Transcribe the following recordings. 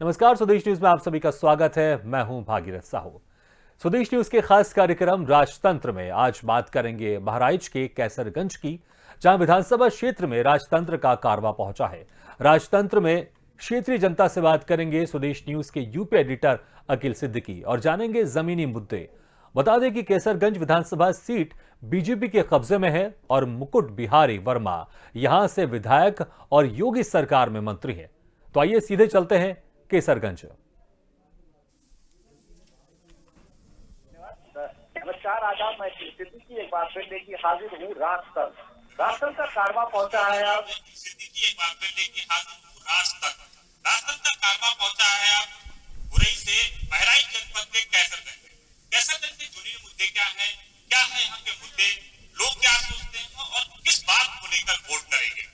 नमस्कार, स्वदेश न्यूज में आप सभी का स्वागत है। मैं हूं भागीरथ साहू। स्वदेश न्यूज के खास कार्यक्रम राजतंत्र में आज बात करेंगे बहराइच के कैसरगंज की, जहां विधानसभा क्षेत्र में राजतंत्र का कारवां पहुंचा है। राजतंत्र में क्षेत्रीय जनता से बात करेंगे स्वदेश न्यूज के यूपी एडिटर अखिल सिद्दीकी और जानेंगे जमीनी मुद्दे। बता दें कि कैसरगंज विधानसभा सीट बीजेपी के कब्जे में है और मुकुट बिहारी वर्मा यहां से विधायक और योगी सरकार में मंत्री हैं। तो आइए सीधे चलते हैं केसरगंज। नमस्कार, आदाब। मैं सिद्दीकी एक बार फिर लेके हाजिर हूँ। राजतंत्र का कारवां पहुंचा है। अब सिद्दीकी एक बार फिर लेके हाजिर हूँ। राजतंत्र का कारवां पहुंचा है अब बुरई से बहराइच जनपद के कैसरगंज से जुड़े मुद्दे क्या है यहाँ के मुद्दे, लोग क्या सोचते हैं और किस बात को लेकर वोट करेंगे।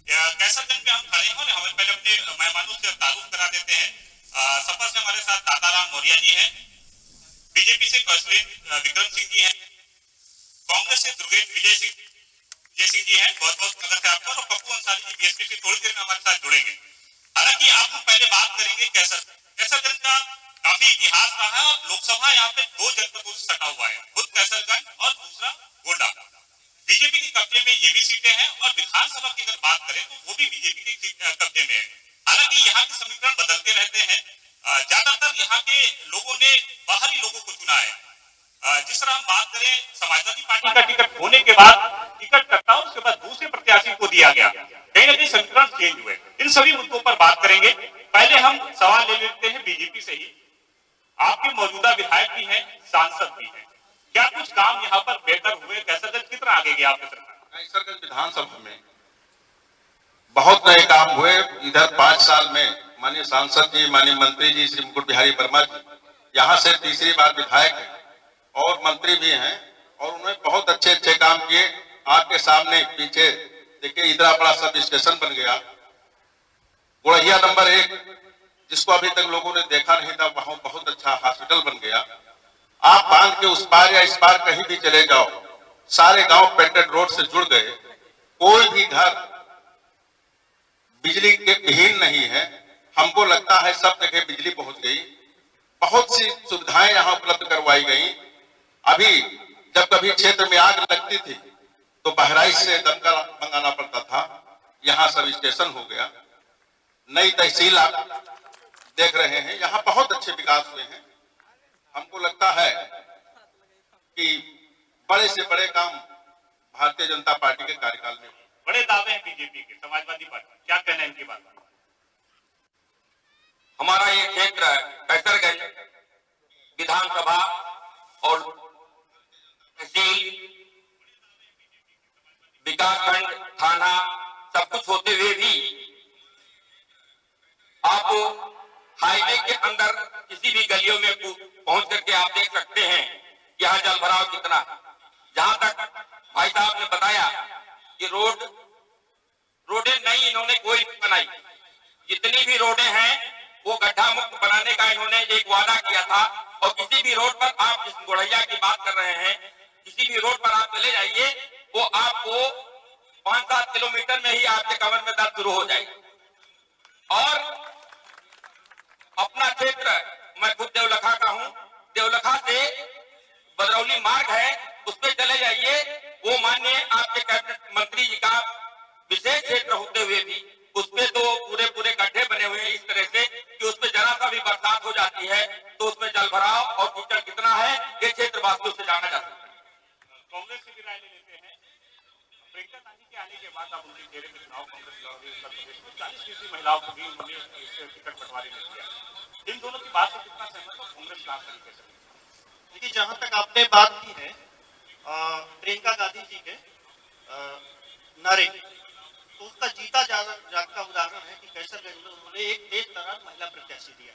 कैसरगंज में हम खड़े हैं और हमें पहले अपने मेहमानों से तारुफ करा देते हैं। सफर से हमारे साथ दाताराम मौर्य जी हैं, बीजेपी से कौशलेन विक्रम सिंह जी हैं, कांग्रेस से दुर्गेश विजय सिंह जी हैं। बहुत बहुत स्वागत है आपका। और पप्पू अंसारी जी बीएसपी से थोड़ी देर में हमारे साथ जुड़ेंगे। हालांकि आप लोग पहले बात करेंगे कैसरगंज का काफी इतिहास रहा है और लोकसभा यहाँ पे 2 जनपदों से सटा हुआ है, खुद कैसरगंज और दूसरा गोंडा। बीजेपी के कब्जे में ये भी सीटें हैं और विधानसभा की अगर बात करें तो वो भी बीजेपी के कब्जे में है। हालांकि यहाँ के समीकरण बदलते रहते हैं। ज्यादातर यहाँ के लोगों ने बाहरी लोगों को चुना है। जिस तरह हम बात करें, समाजवादी पार्टी का टिकट होने के बाद टिकट कटा, उसके बाद दूसरे प्रत्याशी को दिया गया, कहीं ना कहीं समीकरण चेंज हुए। इन सभी मुद्दों पर बात करेंगे। पहले हम सवाल ले लेते हैं बीजेपी से ही। आपके मौजूदा विधायक भी हैं, सांसद भी हैं, क्या कुछ काम यहाँ पर बेहतर हुए? कैसरगंज कितना आगे गया आपके सरकार? कैसरगंज विधानसभा में बहुत नए काम हुए। इधर 5 साल में माननीय सांसद जी, माननीय मंत्री जी श्री मुकुट बिहारी वर्मा जी यहाँ से तीसरी बार विधायक हैं और मंत्री भी हैं और उन्होंने बहुत अच्छे काम किए। आपके सामने पीछे देखिए, इतना बड़ा सब स्टेशन बन गया। गुड़हिया नंबर 1 जिसको अभी तक लोगों ने देखा नहीं था, वहां बहुत अच्छा हॉस्पिटल बन गया। आप बांध के उस पार या इस पार कहीं भी चले जाओ, सारे गांव पेंटेड रोड से जुड़ गए। कोई भी घर बिजली के विहीन नहीं है। हमको लगता है सब जगह बिजली पहुंच गई। बहुत सी सुविधाएं यहां उपलब्ध करवाई गई। अभी जब कभी क्षेत्र में आग लगती थी तो बहराइच से दमकल मंगाना पड़ता था, यहाँ सब स्टेशन हो गया। नई तहसील आप देख रहे हैं, यहाँ बहुत अच्छे विकास हुए हैं। हमको लगता है कि बड़े से बड़े काम भारतीय जनता पार्टी के कार्यकाल में। बड़े दावे हैं बीजेपी के, समाजवादी पार्टी, क्या कहना है इनकी बात? हमारा ये क्षेत्र कैसरगंज विधानसभा और तहसील, विकासखंड, थाना सब कुछ होते हुए भी आप हाईवे के अंदर किसी भी गलियों में पहुंच करके आप देख सकते हैं कि यहाँ जल भराव कितना। जहां तक भाई साहब ने बताया कि रोडें नहीं इन्होंने कोई नहीं बनाई। जितनी भी रोडें हैं वो गड्ढा मुक्त बनाने का इन्होंने एक वादा किया था। और किसी भी रोड पर आप जिस गुड़ैया की बात कर रहे हैं, किसी भी रोड पर आप चले जाइए, वो आपको 5-7 किलोमीटर में ही आपके कमर में दर्द शुरू हो जाएगी। और अपना क्षेत्र, मैं खुद देवलखा का हूं, देवलखा से बदरौली मार्ग है, उस पर चले जाइए, वो माननीय आपके कैबिनेट मंत्री जी का विशेष क्षेत्र होते हुए भी उस पे तो पूरे गड्ढे बने हुए हैं इस तरह से कि उस पे जरा सा भी बरसात हो जाती है तो उसमें जल भराव और कीचड़ कितना है ये क्षेत्र वासियों से जाना जा सकता है। कांग्रेस से भी राय ले लेते हैं। प्रियंका गांधी के आने के बाद आप उनके चेहरे में चुनाव कांग्रेस लड़ रही है। उत्तर प्रदेश में 40% महिलाओं को भी उन्होंने टिकट बंटवारे में दिया। इन दोनों की बात से कितना सहमत हो कांग्रेस लाभ तरीके से? देखिए, जहां तक आपने बात की है प्रियंका गांधी जी के नारे, तो उसका जीता जागता उदाहरण है कि कैसरगंज में उन्होंने एक तेज तर्रार महिला प्रत्याशी दिया।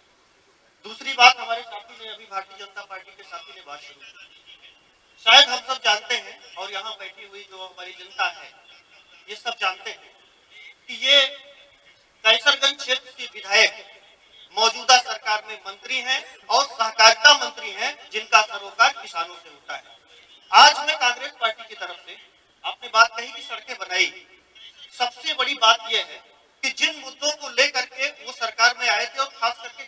दूसरी बात, हमारे साथी ने अभी भारतीय जनता पार्टी के साथी ने बात शुरू की। शायद हम सब जानते हैं और यहाँ बैठी हुई जो हमारी जनता है ये सब जानते हैं कि ये कैसरगंज क्षेत्र के विधायक मौजूदा सरकार में मंत्री हैं और सहकारिता मंत्री हैं, जिनका सरोकार किसानों से होता है। आज मैं कांग्रेस पार्टी की तरफ से, आपने बात कही कि सड़कें बनाई, सबसे बड़ी बात यह है कि जिन मुद्दों को लेकर के वो सरकार में आए थे और खास करके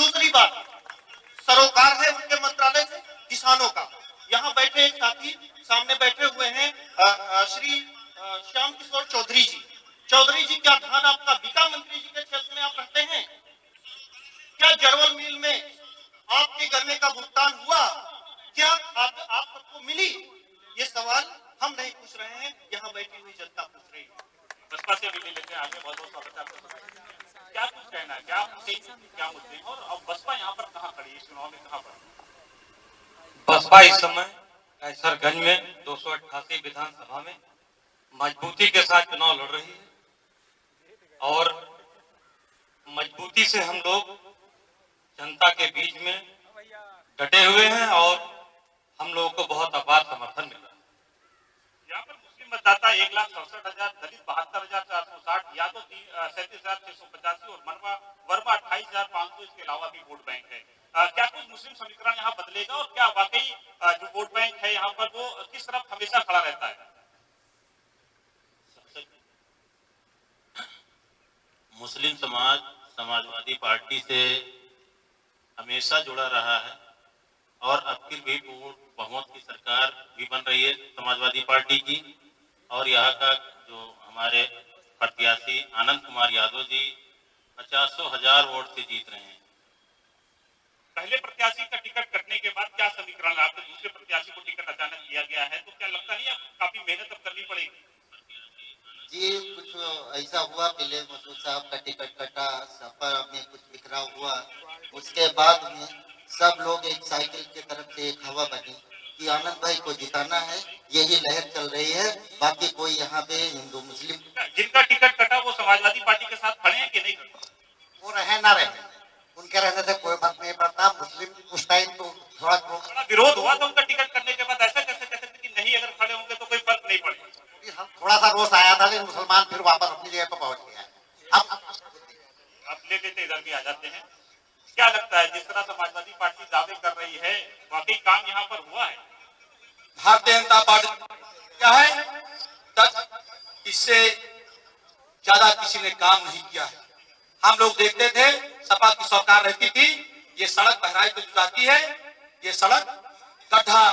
दूसरी बात, सरोकार है उनके मंत्रालय से किसानों का। यहाँ बैठे एक साथी सामने बैठे हुए हैं श्री श्याम किशोर चौधरी जी। चौधरी जी, क्या धान आपका बिका मंत्री जी के क्षेत्र में आप रहते हैं? क्या जरवल मिल में आपके गन्ने का भुगतान हुआ? क्या खाद आप सबको मिली? ये सवाल हम नहीं पूछ रहे हैं, यहाँ बैठी हुई जनता पूछ रही है। बसपा से भी ले लेते हैं आगे। बहुत बहुत स्वागत है आपका। क्या कुछ कहना है, क्या मुद्दे हैं, और अब बसपा यहाँ पर कहाँ खड़ी है इस चुनाव में, कहाँ पर? बसपा इस समय कैसरगंज में 288 विधानसभा में मजबूती के साथ चुनाव लड़ रही है और मजबूती से हम लोग जनता के बीच में डटे हुए हैं और हम लोगों को बहुत अपार समर्थन मिल रहा है। यहाँ पर मुस्लिम मतदाता 1,67,000, दलित 72,460, यादव 37,685 और वर्मा 28,500, इसके अलावा भी वोट बैंक है। क्या कुछ मुस्लिम समीकरण यहाँ बदलेगा, और क्या वाकई जो वोट बैंक है यहाँ पर वो किस तरफ हमेशा खड़ा रहता है? मुस्लिम समाज समाजवादी पार्टी से हमेशा जुड़ा रहा है और अब की भी पूर्ण बहुमत की सरकार भी बन रही है समाजवादी पार्टी की। और यहाँ का जो हमारे प्रत्याशी आनंद कुमार यादव जी 50,000 वोट से जीत रहे हैं। पहले प्रत्याशी का टिकट कटने के बाद क्या समीकरण है? आपके दूसरे प्रत्याशी को टिकट अचानक दिया गया है, तो क्या लगता नहीं है काफी मेहनत अब करनी पड़ेगी? जी, कुछ ऐसा हुआ, पहले मसूद साहब का टिकट कटा, सपा में कुछ बिखराव हुआ, उसके बाद में सब लोग एक साइकिल की तरफ से एक हवा बनी कि आनंद भाई को जिताना है, यही लहर चल रही है। बाकी कोई यहाँ पे हिंदू मुस्लिम जिनका टिकट कटा वो समाजवादी पार्टी के साथ खड़े हैं कि नहीं? वो रहे ना रहे, उनके रहने से कोई फर्क नहीं पड़ता। मुस्लिम उस टाइम तो थोड़ा बड़ा विरोध हुआ था उनका टिकट करने के बाद, ऐसा कैसे कह सकते कि नहीं, अगर खड़े होंगे तो कोई फर्क नहीं पड़ेगा? थोड़ा सा रोष आया था, लेकिन मुसलमान फिर वापस अपनी जगह पर पहुंच गया। अब ले लेते इधर भी आ जाते हैं। क्या लगता है, जिस तरह समाजवादी पार्टी दावे कर रही है, वाकई काम यहाँ पर हुआ है? भारतीय जनता पार्टी क्या है तक इससे ज्यादा किसी ने काम नहीं किया है। हम लोग देखते थे सपा की सरकार रहती थी, ये सड़क बहराइच में जाती है, ये सड़क गड्ढा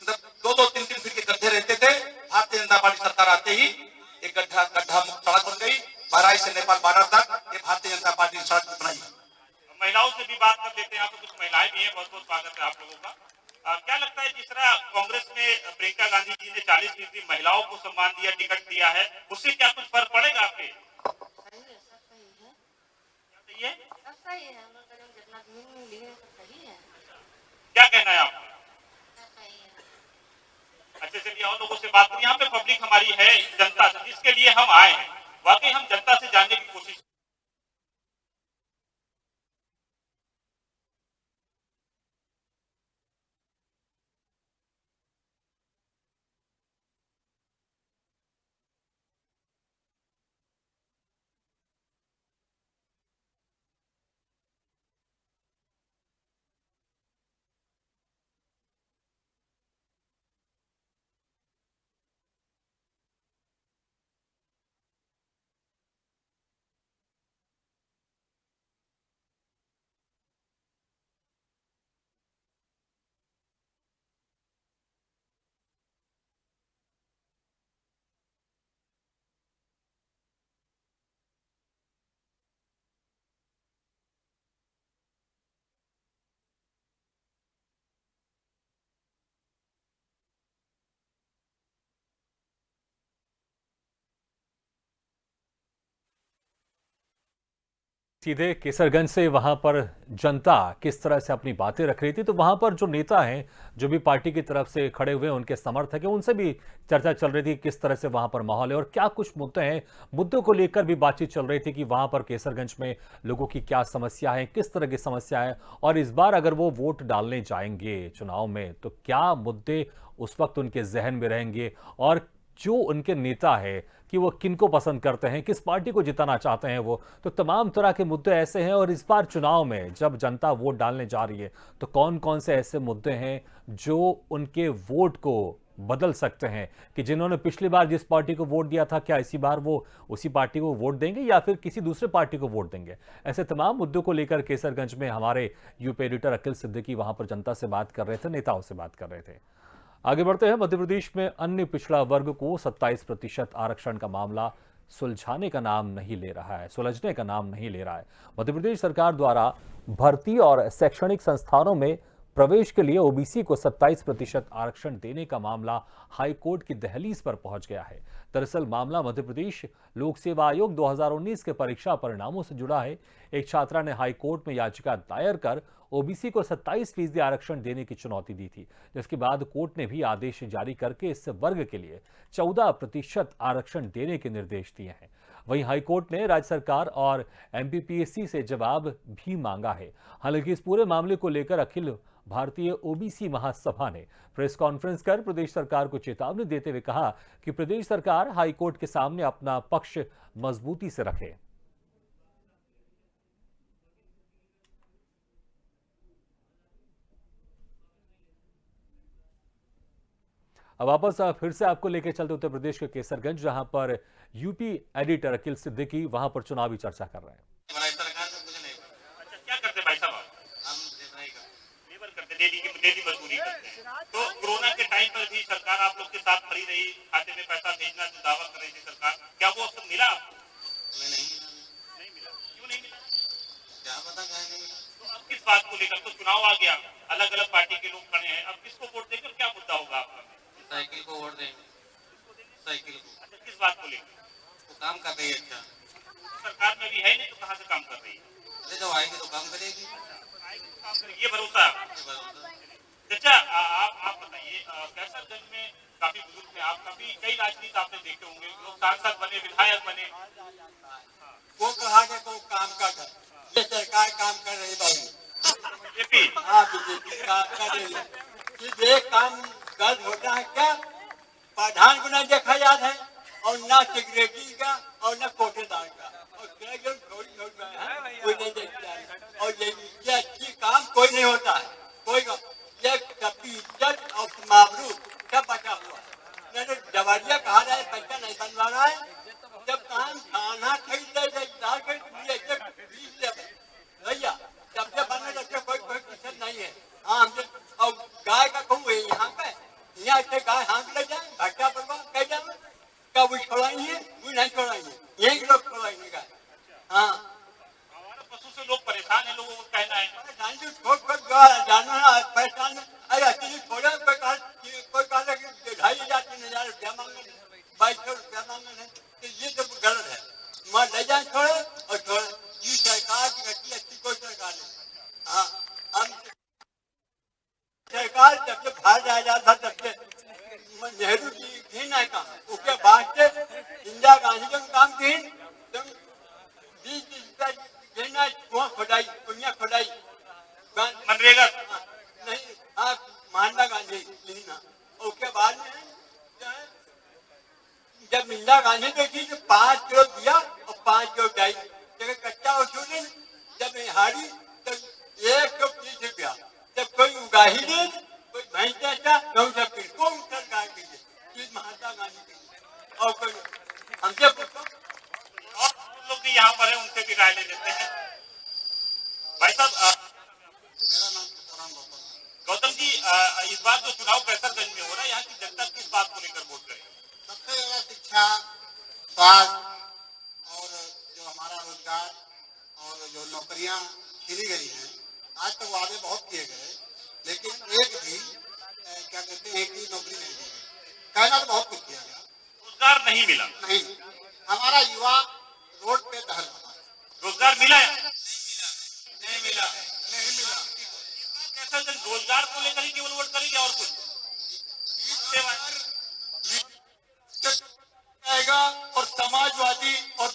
2-2, 3-3 फीट के गड्ढे रहते थे। भारतीय जनता पार्टी सरकार आते ही एक गड्ढा मुक्त सड़क बन गई, बहराइच से नेपाल बॉर्डर तक ये भारतीय जनता पार्टी ने सड़क बनाई। महिलाओं से भी बात कर लेते हैं, यहाँ पे कुछ महिलाएं भी हैं। बहुत बहुत स्वागत है आप लोगों का। क्या लगता है, जिस तरह कांग्रेस में प्रियंका गांधी जी ने 40% महिलाओं को सम्मान दिया, टिकट दिया है, उससे क्या कुछ फर्क पड़ेगा आपके? सही है, सब सही है। क्या सही है? सब सही है, हम लोग करेंगे जितना जमीन लिए सब सही है। क्या कहना है आपका? सब सही है। अच्छे चलिए और लोगों से बात करें। यहाँ पे पब्लिक हमारी है, जनता, जिसके लिए हम आए हैं। वाकई हम जनता से जानने की कोशिश सीधे केसरगंज से वहां पर जनता किस तरह से अपनी बातें रख रही थी, तो वहां पर जो नेता हैं, जो भी पार्टी की तरफ से खड़े हुए हैं, उनके समर्थक हैं, उनसे भी चर्चा चल रही थी किस तरह से वहां पर माहौल है और क्या कुछ मुद्दे हैं। मुद्दों को लेकर भी बातचीत चल रही थी कि वहां पर केसरगंज में लोगों की क्या समस्या है, किस तरह की समस्या है, और इस बार अगर वो वोट डालने जाएंगे चुनाव में तो क्या मुद्दे उस वक्त उनके जहन में रहेंगे, और जो उनके नेता है कि वो किनको पसंद करते हैं, किस पार्टी को जिताना चाहते हैं वो, तो तमाम तरह के मुद्दे ऐसे हैं। और इस बार चुनाव में जब जनता वोट डालने जा रही है तो कौन कौन से ऐसे मुद्दे हैं जो उनके वोट को बदल सकते हैं कि जिन्होंने पिछली बार जिस पार्टी को वोट दिया था, क्या इसी बार वो उसी पार्टी को वोट देंगे या फिर किसी दूसरे पार्टी को वोट देंगे। ऐसे तमाम मुद्दों को लेकर केसरगंज में हमारे यूपी एडिटर अखिल सिद्दीकी वहां पर जनता से बात कर रहे थे, नेताओं से बात कर रहे थे। आगे बढ़ते हैं। मध्य प्रदेश में अन्य पिछड़ा वर्ग को 27% आरक्षण का मामला सुलझाने का नाम नहीं ले रहा है, सुलझने का नाम नहीं ले रहा है। मध्य प्रदेश सरकार द्वारा भर्ती और शैक्षणिक संस्थानों में प्रवेश के लिए ओबीसी को 27% आरक्षण देने का मामला हाईकोर्ट की दहलीज पर पहुंच गया है। दरअसल मामला मध्य प्रदेश लोक सेवा आयोग 2019 के परीक्षा परिणामों से जुड़ा है। एक छात्रा ने हाईकोर्ट में याचिका दायर कर ओबीसी को 27% आरक्षण देने की चुनौती दी थी, जिसके बाद कोर्ट ने भी आदेश जारी करके इस वर्ग के लिए 14% आरक्षण देने के निर्देश दिए हैं। वहीं हाईकोर्ट ने राज्य सरकार और एमपीपीएससी से जवाब भी मांगा है। हालांकि इस पूरे मामले को लेकर अखिल भारतीय ओबीसी महासभा ने प्रेस कॉन्फ्रेंस कर प्रदेश सरकार को चेतावनी देते हुए कहा कि प्रदेश सरकार हाईकोर्ट के सामने अपना पक्ष मजबूती से रखे। अब वापस फिर से आपको लेकर चलते उत्तर प्रदेश के केसरगंज, जहां पर यूपी एडिटर अखिल सिद्दीकी वहां पर चुनावी चर्चा कर रहे हैं। क्या करते भाई साहब? हम लेबर करते, डेली मजदूरी करते हैं। तो कोरोना के टाइम पर भी सरकार आप लोग के साथ खड़ी रही, खाते में पैसा भेजना जो दावा कर रही थी सरकार, क्या वो सब मिला आपको? नहीं मिला। क्यों नहीं मिला? क्या पता नहीं मिला। तो अब किस बात को लेकर? तो चुनाव आ गया, अलग अलग पार्टी के लोग खड़े हैं, अब किसको वोट देंगे? क्या मुद्दा होगा आपका? साइकिल को वोट देंगे। साइकिल को। अच्छा, किस बात को लेकर? वो काम कर रही है। अच्छा, सरकार में भी है नहीं तो कहाँ से काम कर रही है? अरे जब आएगी तो काम करेगी। ये भरोसा है। चाचा आप बताइए, कैसरगंज में काफी बुजुर्ग थे आप, काफी कई राजनीति आपने देखे होंगे, लोग सांसद बने, विधायक बने। वो कहा कि कोई काम का कर, ये सरकार काम कर रही भाई। बीजेपी काम कर रही है। ये काम गलत होता है क्या? प्रधान को न देखा जाता है और न सेक्रेटरी का और न कोटेदार का, और कोई नहीं देखता है। और ये अच्छी काम कोई नहीं होता है, कोई ये सबकी इज्जत और मामरू सब बचा हुआ है। नहीं जवारिया कहा जाए पैसा नहीं बनवा रहा है, जब काम खाना खरीदे भैया सबसे बनने लगते कोई क्वेश्चन नहीं है। हाँ और गाय का कहूँ यहाँ पे यहाँ से गाय हाथ ले जाए, घाटा पर कह जाए क्या वो छोड़ाएंगे? वो नहीं छोड़ाएंगे, यही लोग छोड़ाएंगे गाय। हाँ, हमारे पशु से लोग परेशान है, लोगों को कहना है जानवर परेशान। अरे छोड़े कोई कहा 2,500-3,000 रुपया मांगे, 2,200 रुपया मांगे, तो ये तो गलत है। वहाँ ले जाए छोड़े और छोड़े। ये सरकार की अच्छी कोई सरकार नहीं। हाँ, हम सरकार जब से बाहर जाया जाता था तब से नेहरू जी थी ना काम, उसके बाद से इंदिरा गांधी का काम थी, तो 20 कुआं खोदाई, कुइयां खोदाई मनरेगा नहीं। हाँ, महात्मा गांधी थी ना। उसके बाद में जब इंदिरा गांधी देखी तो 5 किलो दिया और 5 किलो डाई, जब कच्चा उसूल जब हारी तो 130 रुपया, जब कोई उगाही दे, कोई भैंस देता तो कौन सरकार कीजिए, महात्मा गांधी की। और कोई हमसे पूछो, और लोग भी यहाँ पर है, उनसे भी राय ले लेते हैं। भाई साहब, मेरा नाम तुकाराम बाबा। गौतम जी, इस बार जो चुनाव कैसरगंज में हो रहा है, यहाँ की जनता किस बात को लेकर वोट करेगी? सबसे ज्यादा शिक्षा, स्वास्थ्य और जो हमारा रोजगार और जो नौकरियां छीनी गई हैं। आज तक वादे बहुत किए गए, लेकिन एक भी क्या कहते हैं, एक भी नौकरी नहीं दी गई। कहना तो बहुत कुछ किया गया, रोजगार नहीं मिला। नहीं। हमारा युवा रोड पे टहल रहा है। रोजगार मिला है? नहीं मिला, नहीं मिला। कैसरगंज रोजगार को लेकर ही केवल वोट करेंगे और कुछ? और समाजवादी और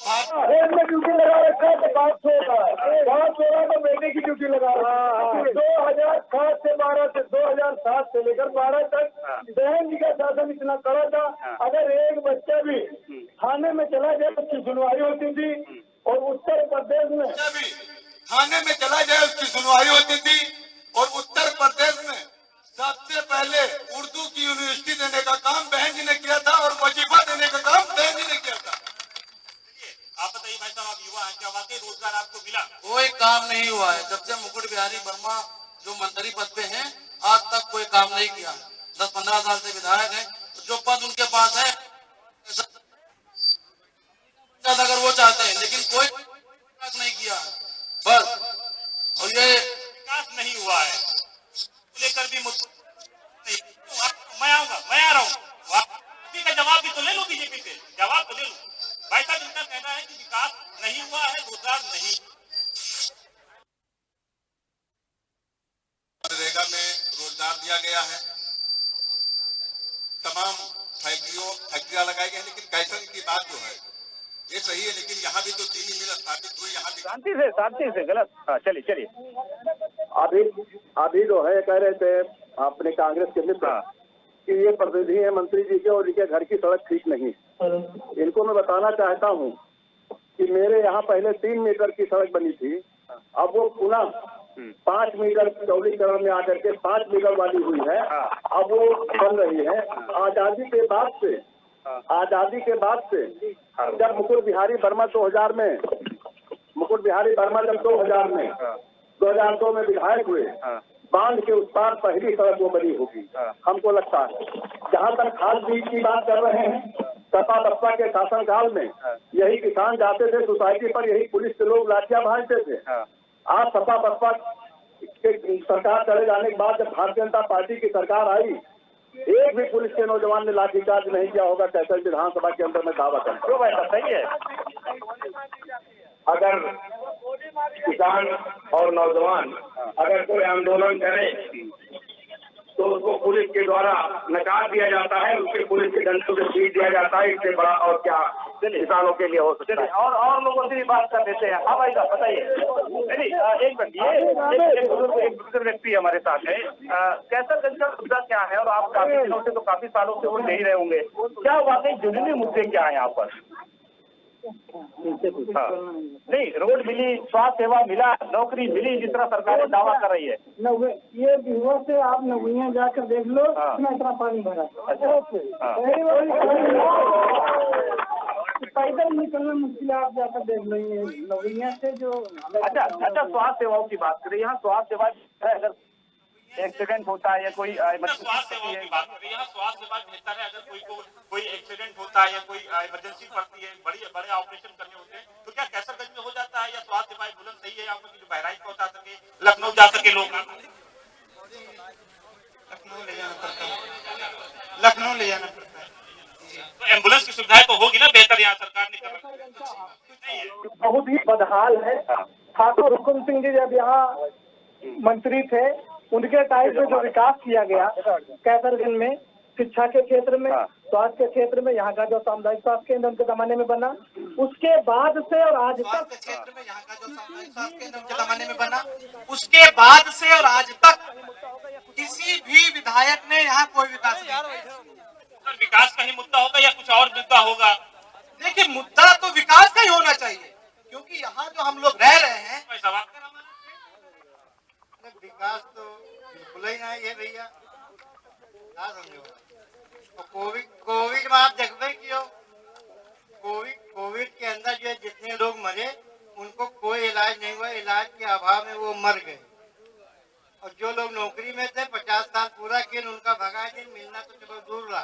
ड्यूटी लगा रखा है तो 516 तो महीने की ड्यूटी लगा रखा है। 2007 से 12 से 2007 से लेकर 12 तक बहन जी का शासन इतना कड़ा था, अगर एक बच्चा भी थाने में चला जाए उसकी सुनवाई होती थी। और उत्तर प्रदेश में भी थाने में चला जाए उसकी सुनवाई होती थी। और उत्तर प्रदेश में सबसे पहले उर्दू की यूनिवर्सिटी देने का जब से मुकुट बिहारी वर्मा जो मंत्री पद पे हैं आज तक कोई काम नहीं किया। 10-15 साल से विधायक हैं, तो जो पद उनके पास है अगर वो चाहते हैं, लेकिन कोई विकास नहीं किया बस। और ये विकास नहीं हुआ है लेकर भी मैं आऊंगा, मैं आ रहा हूँ। का जवाब भी तो ले लो, बीजेपी से जवाब तो ले लो। भाई साहब इनका कहना है कि विकास नहीं हुआ है, रोजगार नहीं। मनरेगा में रोजगार दिया गया है, तमाम फैक्ट्रियां लगाई गई, लेकिन कैसन की बात जो है ये सही है, लेकिन यहाँ भी तो चीनी मिल स्थापित हुई, यहाँ भी शांति से गलत। हाँ चलिए अभी जो है कह रहे थे अपने कांग्रेस के मित्र कि ये प्रतिनिधि है मंत्री जी के और इनके घर की सड़क ठीक नहीं। इनको मैं बताना चाहता हूँ कि मेरे यहाँ पहले 3 मीटर की सड़क बनी थी, अब वो पुनः 5 मीटर चौड़ीकरण में आकर के 5 मीटर वाली हुई है, अब वो बन रही है। आजादी के बाद से जब मुकुट बिहारी वर्मा 2000 में 2002 में विधायक हुए, बांध के उस पार पहली सड़क वो बनी होगी, हमको लगता है। जहाँ तक खाद बीज की बात कर रहे हैं, सपा बसपा के शासनकाल में यही किसान जाते थे सोसाइटी पर, यही पुलिस के लोग लाठियां भाजते थे। आज सपा बसपा के सरकार चले जाने के बाद जब भारतीय जनता पार्टी की सरकार आई, एक भी पुलिस के नौजवान ने लाठीचार्ज नहीं किया होगा। कैसे विधानसभा के अंदर में दावा करता हूँ, ऐसा सही है। अगर किसान और नौजवान अगर कोई आंदोलन करे तो उसको पुलिस के द्वारा नकार दिया जाता है, उसके पुलिस के डंडों से पीट दिया जाता है। इससे बड़ा और क्या किसानों के लिए हो सकता है। और लोगों से भी बात कर लेते हैं। हाँ भाई साहब बताइए। एक बुजुर्ग व्यक्ति हमारे साथ है। कैसरगंज का मुद्दा क्या है और आप काफी दिनों से, तो काफी सालों से वो ले ही रहे होंगे, क्या वाकई जुनूनी मुद्दे क्या है यहाँ पर? हाँ। नहीं, रोड मिली, स्वास्थ्य सेवा मिला, नौकरी मिली, जिस तरह सरकार दावा कर रही है। ये बिहुआ से आप नवैया जाकर देख लो, इतना पानी भरा। पैदल निकलना मुश्किल है, आप जाकर देख लो। ये नवैया से जो अच्छा स्वास्थ्य सेवाओं की बात करें, यहाँ स्वास्थ्य सेवा अगर एक्सीडेंट होता है या कोई स्वास्थ्य सेवाओं की बात करें, यहाँ स्वास्थ्य सेवा बेहतर है। अगर कोई एक्सीडेंट होता है या कोई इमरजेंसी पड़ती है, बड़े ऑपरेशन करने होते हैं, तो क्या कैसरगंज में हो जाता है? या स्वास्थ्य सेवाएं बुलंद सही है यहाँ पर, जो बहराइच पहुंचा सके, लखनऊ जा सके लोग? लखनऊ ले जाना पड़ता है। तो एम्बुलेंस की सुविधाएं तो होगी ना बेहतर, यहाँ सरकार ने कर नहीं है। बहुत ही बदहाल है। ठाकुर हुकुम सिंह जी जब यहाँ मंत्री थे, उनके टाइम में जो विकास किया गया कैसरगंज में, शिक्षा के क्षेत्र में, स्वास्थ्य के क्षेत्र में, यहाँ का जो सामुदायिक स्वास्थ्य केंद्र उनके जमाने में बना, उसके बाद से और आज तक क्षेत्र में यहाँ का जो सामुदायिक स्वास्थ्य केंद्र उनके जमाने में बना, उसके बाद से और आज तक किसी भी विधायक ने यहाँ कोई विकास नहीं किया। विकास का ही मुद्दा होगा या कुछ और मुद्दा होगा? देखिए, मुद्दा तो विकास का ही होना चाहिए, क्योंकि यहाँ जो हम लोग रह रहे हैं, विकास तो बिल्कुल ही नहीं है भैया। क्या समझो, तो कोविड में आप देखते कि कोविड के अंदर जो जितने लोग मरे उनको कोई इलाज नहीं हुआ, इलाज के अभाव में वो मर गए। और जो लोग नौकरी में थे 50 साल पूरा किए, उनका भगा दिन मिलना तो चलो दूर रहा,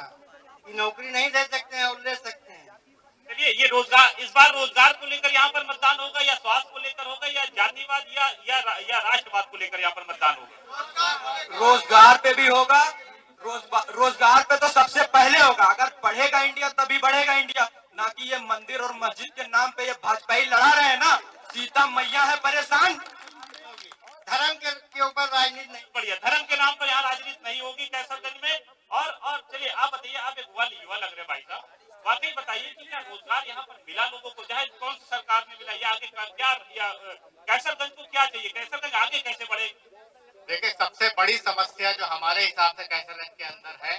कि नौकरी नहीं दे सकते हैं और ले सकते हैं। चलिए, ये रोजगार, इस बार रोजगार को लेकर यहाँ पर मतदान होगा या स्वास्थ्य को लेकर होगा या जातिवाद या राष्ट्रवाद को लेकर यहाँ पर मतदान होगा? रोजगार पे भी होगा। रोजगार पे तो सबसे पहले होगा। अगर बढ़ेगा इंडिया तभी बढ़ेगा इंडिया, ना कि ये मंदिर और मस्जिद के नाम पे ये भाजपाई लड़ा रहे हैं ना। सीता मैया है परेशान। धर्म के ऊपर राजनीति नहीं, बढ़िया, धर्म के नाम पर यहाँ राजनीति नहीं होगी कैसरगंज में। और चलिए आप बताइए, आप एक युवा लग रहे भाई साहब, वाकई बताइए कि क्या रोजगार यहाँ पर मिला लोगों को? चाहे कौन सी सरकार ने मिला, या आगे क्या, या कैसरगंज को क्या चाहिए? कैसरगंज आगे कैसे बढ़े? देखिए, सबसे बड़ी समस्या जो हमारे हिसाब से कैसरगंज के अंदर है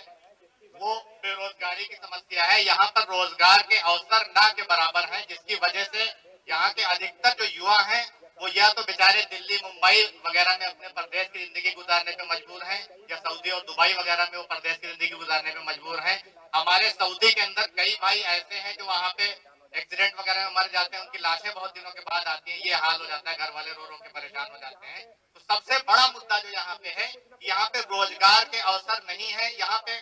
वो बेरोजगारी की समस्या है। यहाँ पर रोजगार के अवसर ना के बराबर हैं, जिसकी वजह से यहाँ के अधिकतर जो युवा हैं वो या तो बेचारे दिल्ली, मुंबई वगैरह में अपने प्रदेश की जिंदगी गुजारने पे मजबूर हैं, या सऊदी और दुबई वगैरह में वो प्रदेश की जिंदगी गुजारने पे मजबूर हैं। हमारे सऊदी के अंदर कई भाई ऐसे हैं जो वहाँ पे एक्सीडेंट वगैरह में मर जाते हैं, उनकी लाशें बहुत दिनों के बाद आती हैं, ये हाल हो जाता है, घर वाले रो रो के परेशान हो जाते हैं। तो सबसे बड़ा मुद्दा जो यहाँ पे है, यहाँ पे रोजगार के अवसर नहीं है। यहाँ पे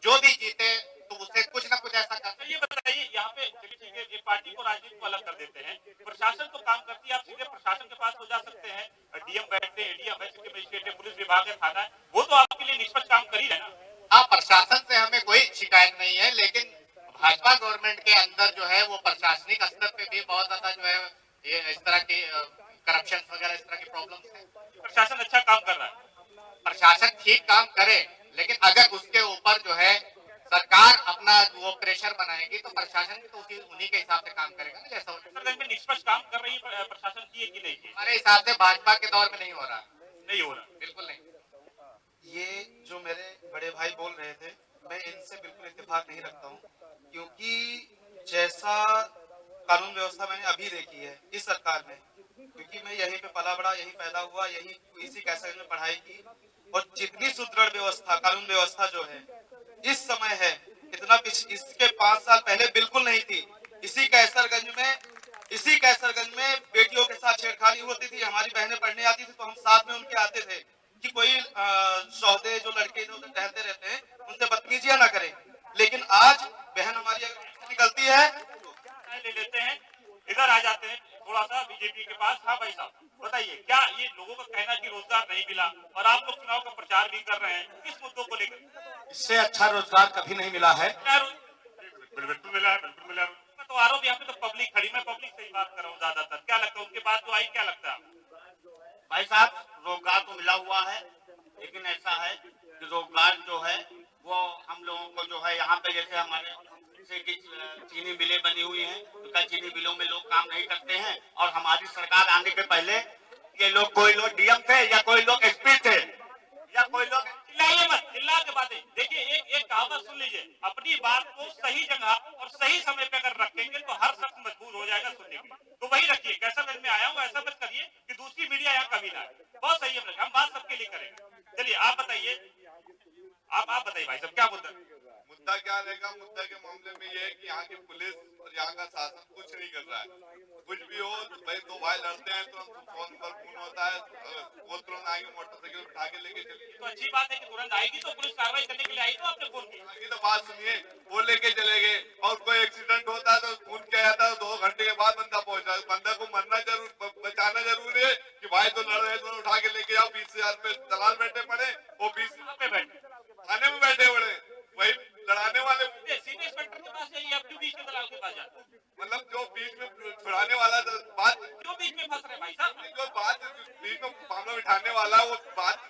जो भी जीते तो उसे कुछ ना कुछ ऐसा करते। ये बताइए, यहाँ पे चलिए ठीक है, ये पार्टी को राजनीति को अलग कर देते हैं, प्रशासन तो काम करती है, आप सीधे प्रशासन के पास हो जा सकते हैं, डीएम बैठते हैं, एडीएम है, सिटी मजिस्ट्रेट है, पुलिस विभाग है, थाना है, वो तो आपके लिए निष्पक्ष काम कर ही रहे ना। हाँ, प्रशासन से हमें कोई शिकायत नहीं है, लेकिन भाजपा गवर्नमेंट के अंदर जो है वो प्रशासनिक स्तर पे भी बहुत ज्यादा जो है ये इस तरह की करप्शन वगैरह इस तरह की प्रॉब्लम्स है। प्रशासन अच्छा काम कर रहा है, प्रशासन ठीक काम करे, लेकिन अगर उसके ऊपर जो है सरकार अपना वो प्रेशर बनाएगी तो प्रशासन भी तो उन्हीं के हिसाब से काम करेगा ना, जैसा कैसरगंज में निष्पक्ष काम कर रही है प्रशासन की है कि नहीं की? हमारे हिसाब से भाजपा के दौर में नहीं हो रहा। नहीं हो रहा, बिल्कुल नहीं। ये जो मेरे बड़े भाई बोल रहे थे, मैं इनसे बिल्कुल इत्तेफाक नहीं रखता हूँ, क्योंकि जैसा कानून व्यवस्था मैंने अभी देखी है इस सरकार में, क्योंकि मैं यहीं पे पला बड़ा, यहीं पैदा हुआ, यहीं इसी कैसरगंज में पढ़ाई की, और जितनी सुदृढ़ व्यवस्था कानून व्यवस्था जो है इस समय है, इतना इसके 5 साल पहले बिल्कुल नहीं थी। इसी कैसरगंज में बेटियों के साथ छेड़खानी होती थी, हमारी बहनें पढ़ने आती थी तो हम साथ में उनके आते थे कि कोई सौदे जो लड़के इधर उधर टहलते रहते हैं उनसे बदतमीजियां ना करें। लेकिन आज बहन हमारी अगर निकलती है ले लेते हैं, इधर आ जाते हैं थोड़ा सा बीजेपी के पास। हाँ भाई साहब बताइए, क्या ये लोगों का कहना कि रोजगार नहीं मिला और आप लोग चुनाव का प्रचार भी कर रहे हैं, किस मुद्दों को लेकर? इससे अच्छा रोजगार कभी नहीं मिला है। बिल्कुल मिला है, बिल्कुल मिला है। मैं तो आरोप यहाँ पे तो पब्लिक खड़ी, मैं पब्लिक से ही बात कर रहा हूँ ज्यादातर। क्या लगता है उनके बाद जो आई, क्या लगता है? भाई साहब, रोजगार तो मिला हुआ है, लेकिन ऐसा है कि रोजगार जो है वो हम लोगों को जो है यहाँ पे जैसे हमारे चीनी मिलें बनी हुई हैं, तो चीनी मिलों में लोग काम नहीं करते हैं, और हमारी सरकार आने के पहले ये लोग कोई लोग डीएम थे या कोई लोग एसपी थे या कोई लोग। चिल्लाइए मत, चिल्ला के बातें। देखिए एक कहावत सुन लीजिए, अपनी बात को सही जगह और सही समय पे अगर रखेंगे तो हर शख्स मजबूर हो जाएगा सुनने के लिए। तो वही रखिए, कैसरगंज में आया हूँ, ऐसा मत करिए कि दूसरी मीडिया यहाँ कभी ना आए। बहुत सही है, हम बात सबके लिए करेंगे। चलिए आप बताइए, आप बताइए भाई साहब, क्या बोलते हैं? मुद्दा क्या रहेगा? मुद्दा के मामले में ये है कि यहाँ की पुलिस और यहाँ का शासन कुछ नहीं कर रहा है। कुछ भी हो तो भाई दो भाई लड़ते हैं तो फोन पर फोन होता है, वो तुरंत आएंगे, मोटरसाइकिल उठा के लेके चले। तो अच्छी बात है कि तुरंत आएगी, तो पुलिस कार्रवाई करने के लिए आई, तो आपने फोन किया। आगे तो बात सुनिए, वो लेके चले गए, और कोई एक्सीडेंट होता है तो फोन किया जाता है, 2 घंटे के बाद बंदा पहुंचा। बंदा को मरना जरूर, बचाना जरूरी है कि भाई तो लड़ रहे तो उठा के लेके जाओ। 20,000 पे दलाल बैठे पड़े, वो 20 पे बैठे थाने में बैठे पड़े, वही लड़ाने वाले सीधे इंस्पेक्टर के पास जाइए, आप क्यों बीच में दलाल के पास जाते हैं? मतलब जो बीच में छुड़ाने वाला बात, क्यों बीच में फंस रहे भाई साहब? जो बात बीच में मामला बिठाने वाला वो बात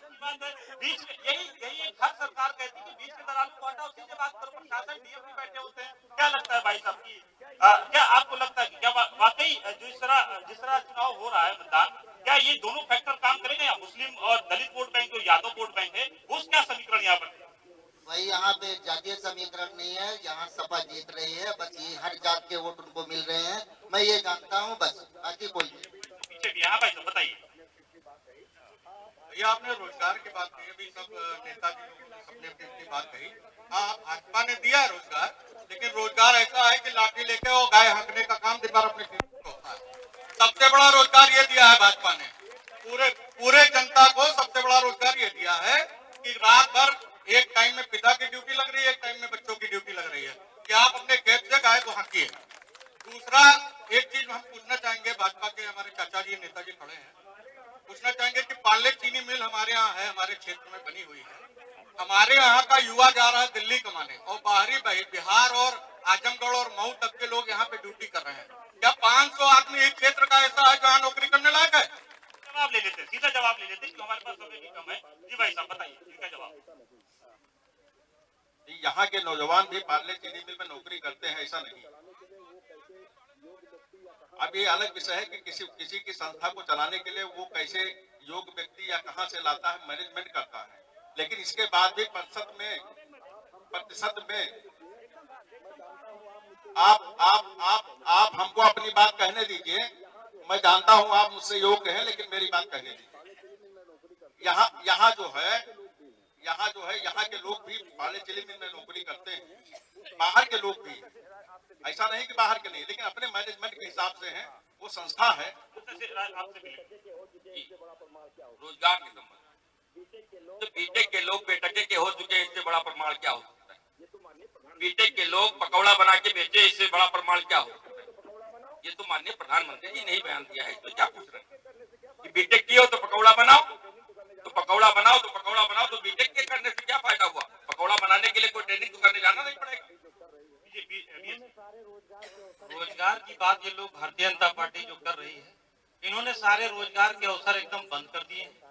बीच में यही एक हर सरकार कहती है कि बीच के दलाल को हटाओ, सीधे बात करो। प्रशासन डीएम भी बैठे होते हैं। क्या लगता है भाई साहब की क्या आपको लगता है कि क्या वाकई जिस तरह चुनाव हो रहा है, मतदान, क्या ये दोनों फैक्टर काम करेंगे? या मुस्लिम और दलित वोट बैंक जो यादव वोट बैंक है, वो क्या समीकरण यहाँ पर? भाई यहाँ पे जातीय समीकरण नहीं है, यहाँ सपा जीत रही है, बस ये हर जात के वोट उनको मिल रहे हैं, मैं ये जानता हूँ, बस बाकी कोई पीछे भी यहाँ भाई साहब बताइए। ये आपने रोजगार की बात की, अभी सब नेताजी लोगों ने सबने अपनी बात कही। हाँ, भाजपा ने दिया रोजगार, लेकिन रोजगार ऐसा है कि लाठी लेके वो गाय हाँकने का काम दिन भर अपने होता है। सबसे बड़ा रोजगार ये दिया है भाजपा ने, पूरे जनता को सबसे बड़ा रोजगार ये दिया है कि रात भर एक टाइम में पिता की ड्यूटी लग रही है, एक टाइम में बच्चों की ड्यूटी लग रही है कि आप अपने खेत से गाय को हाँकिए। दूसरा एक चीज हम पूछना चाहेंगे, भाजपा के हमारे चाचा जी नेताजी खड़े हैं, पूछना चाहेंगे कि पार्ले चीनी मिल हमारे यहाँ है, हमारे क्षेत्र में बनी हुई है। हमारे यहाँ का युवा जा रहा है दिल्ली कमाने, और बाहरी बिहार और आजमगढ़ और मऊ तक के लोग यहाँ पे ड्यूटी कर रहे हैं। क्या 500 आदमी एक क्षेत्र का ऐसा है जहाँ नौकरी करने लायक है? जवाब ले लेते, सीधा जवाब ले लेते, हमारे पास समय भी कम है। जी भाई साहब बताइए, इनका जवाब। यहाँ के नौजवान भी पार्ले चीनी मिल में नौकरी करते हैं, ऐसा नहीं। अब ये अलग विषय है कि किसी की संस्था को चलाने के लिए वो कैसे योग्य व्यक्ति या कहां से लाता है, मैनेजमेंट करता है। लेकिन इसके बाद भी प्रतिशत में आप हमको अपनी बात कहने दीजिए। मैं जानता हूं आप मुझसे योग्य हैं, लेकिन मेरी बात कहने दीजिए। यहाँ जो है यहाँ के लोग भी पार्ले चीनी मिल में नौकरी करते हैं, बाहर के लोग भी। ऐसा नहीं कि बाहर के नहीं, लेकिन अपने मैनेजमेंट के हिसाब से हैं, वो संस्था है। रोजगार के संबंध तो बीटेक के लोग बेटके के हो चुके हैं, इससे बड़ा प्रमाण क्या हो सकता है? बीटेक के लोग पकौड़ा बना के बेचे, इससे बड़ा प्रमाण क्या हो सकता है? ये तो माननीय प्रधानमंत्री जी ने ही बयान दिया है, तो क्या पूछ रहे हैं कि बीटेक की हो तो पकौड़ा बनाओ, तो पकौड़ा बनाओ, तो पकौड़ा बनाओ, तो बीटेक के करने से क्या फायदा हुआ? पकौड़ा बनाने के लिए कोई ट्रेनिंग तो करने जाना नहीं पड़ेगा। रोजगार की बात ये लोग भारतीय जनता पार्टी जो कर रही है, इन्होंने सारे रोजगार के अवसर एकदम बंद कर दिए हैं।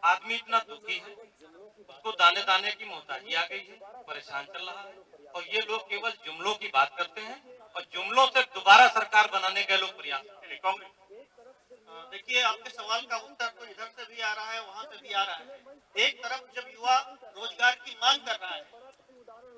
आदमी इतना दुखी है, उसको दाने दाने की मोहताजी आ गई है, परेशान चल रहा है। और ये लोग केवल जुमलों की बात करते हैं और जुमलों से दोबारा सरकार बनाने के लोग प्रयास करते हैं। कांग्रेस देखिए, आपके सवाल का उत्तर तो इधर से भी आ रहा है, वहाँ से भी आ रहा है। एक तरफ जब युवा रोजगार की मांग कर रहा है,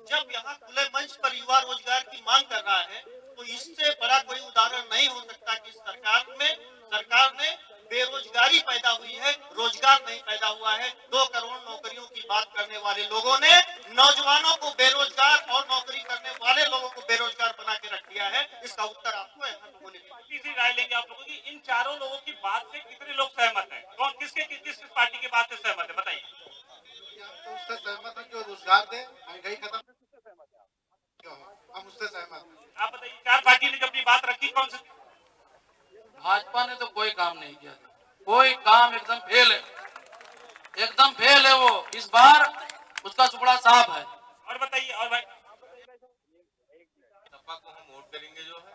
जब यहाँ खुले मंच पर युवा रोजगार की मांग कर रहा है, तो इससे बड़ा कोई उदाहरण नहीं हो सकता कि सरकार ने बेरोजगारी पैदा हुई है, रोजगार नहीं पैदा हुआ है। 2 करोड़ नौकरियों की बात करने वाले लोगों ने नौजवानों को बेरोजगार और नौकरी करने वाले लोगों को बेरोजगार बना के रख दिया है। इसका उत्तर आपको यहाँ लोगों ने तीसरी राय लेंगे आप लोगों की। इन चारों लोगों की बात से कितने लोग सहमत हैं? कौन किस पार्टी की बात से सहमत है, बताइए। तो उससे सहमत है जो रोजगार दे, महंगाई खत्म, हम उससे सहमत हैं। आप बताइए, 4 पार्टी ने जब अपनी बात रखी, कौन सी? भाजपा ने तो कोई काम नहीं किया, कोई काम एकदम फेल है, एकदम फेल है वो। इस बार उसका टुकड़ा साफ है। और बताइए, और भाई सपा को हम वोट करेंगे जो है,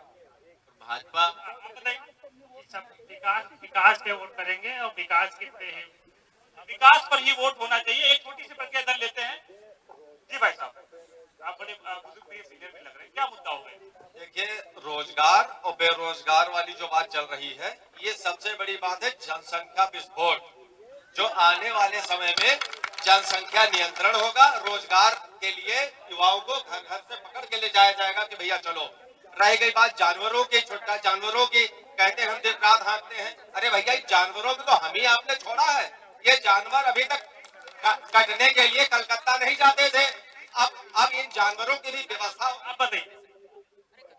और भाजपा सब विकास पे वोट करेंगे और विकास विकास पर ही वोट होना चाहिए। एक छोटी सी प्रक्रिया इधर लेते हैं। जी भाई साहब, आप बड़े बुजुर्ग सीनियर भी लग रहे हैं, क्या मुद्दा होगा? देखिए, रोजगार और बेरोजगार वाली जो बात चल रही है, ये सबसे बड़ी बात है जनसंख्या विस्फोट। जो आने वाले समय में जनसंख्या नियंत्रण होगा, रोजगार के लिए युवाओं को घर घर से पकड़ के ले जाया जाएगा कि भैया चलो। रह गई बात जानवरों की, छोटा जानवरों की, कहते हम दिन रात हाँकते हैं। अरे भैया, इन जानवरों को तो हम ही आपने छोड़ा है। ये जानवर अभी तक कटने के लिए कलकत्ता नहीं जाते थे, अब इन जानवरों की भी व्यवस्था। आप बताइए,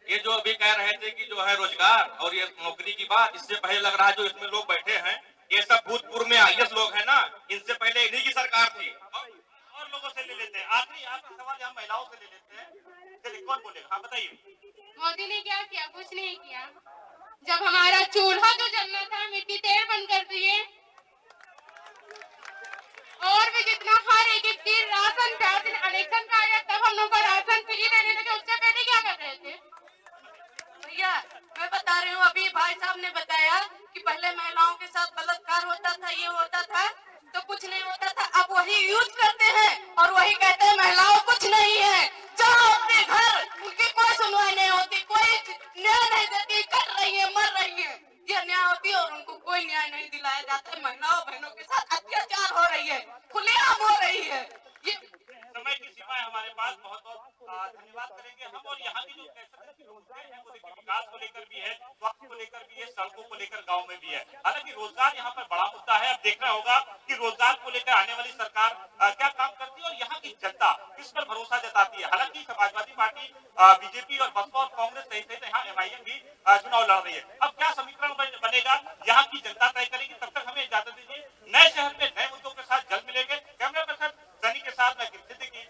ये जो अभी कह रहे थे कि जो है रोजगार और ये नौकरी की बात, इससे पहले लग रहा है जो इसमें लोग बैठे हैं, ये सब भूतपूर्व में IAS लोग हैं ना, इनसे पहले इन्हीं की सरकार थी। और लोगों से ले लेते हैं। आखिरी आपका सवाल यहाँ महिलाओं से ले लेते हैं। चलिए, कौन बोलेगा? हाँ बताइए। मोदी ने क्या किया? कुछ नहीं किया। जब हमारा चूल्हा जो जलना था, मिट्टी तेल बंद कर दिए। और भी जितना हर एक चीज, राशन 4 दिन इलेक्शन का आया तब हम लोग को राशन फ्री देने लगे। उससे पहले क्या कर रहे थे? भैया, मैं बता रही हूँ, अभी भाई साहब ने बताया कि पहले महिलाओं के साथ बलात्कार होता था, ये होता था, तो कुछ नहीं होता था। अब वही यूज करते हैं और वही कहते हैं महिलाओं कुछ नहीं है। जाओ अपने घर, उनकी कोई सुनवाई नहीं होती, कोई न्याय नहीं देती, कट रही है, मर रही है। ये न्याय होती है और उनको कोई न्याय नहीं दिलाया जाता है। महिलाओं बहनों के साथ अत्याचार हो रही है, खुलेआम हो रही है। ये समय की सीमा है हमारे पास। बहुत बहुत धन्यवाद करेंगे हम। और यहाँ की जो मुद्दे हैं वो देखिए, विकास को लेकर भी है, स्वास्थ्य को लेकर भी है, सड़कों को लेकर गांव में भी है। हालांकि रोजगार यहाँ पर बड़ा मुद्दा है। अब देखना होगा कि रोजगार को लेकर आने वाली सरकार क्या काम करती है और यहाँ की जनता किस पर भरोसा जताती है। हालांकि समाजवादी पार्टी, बीजेपी और बसपा और कांग्रेस सहित यहाँ MIM भी चुनाव लड़ रही है। अब क्या समीकरण बनेगा, यहाँ की जनता तय करेगी। तब तक हमें इजाजत दीजिए। नए शहर में नए मुद्दों के साथ जल्द मिलेंगे। कैमरा पर्सन सनी के साथ मैं सिद्दीकी।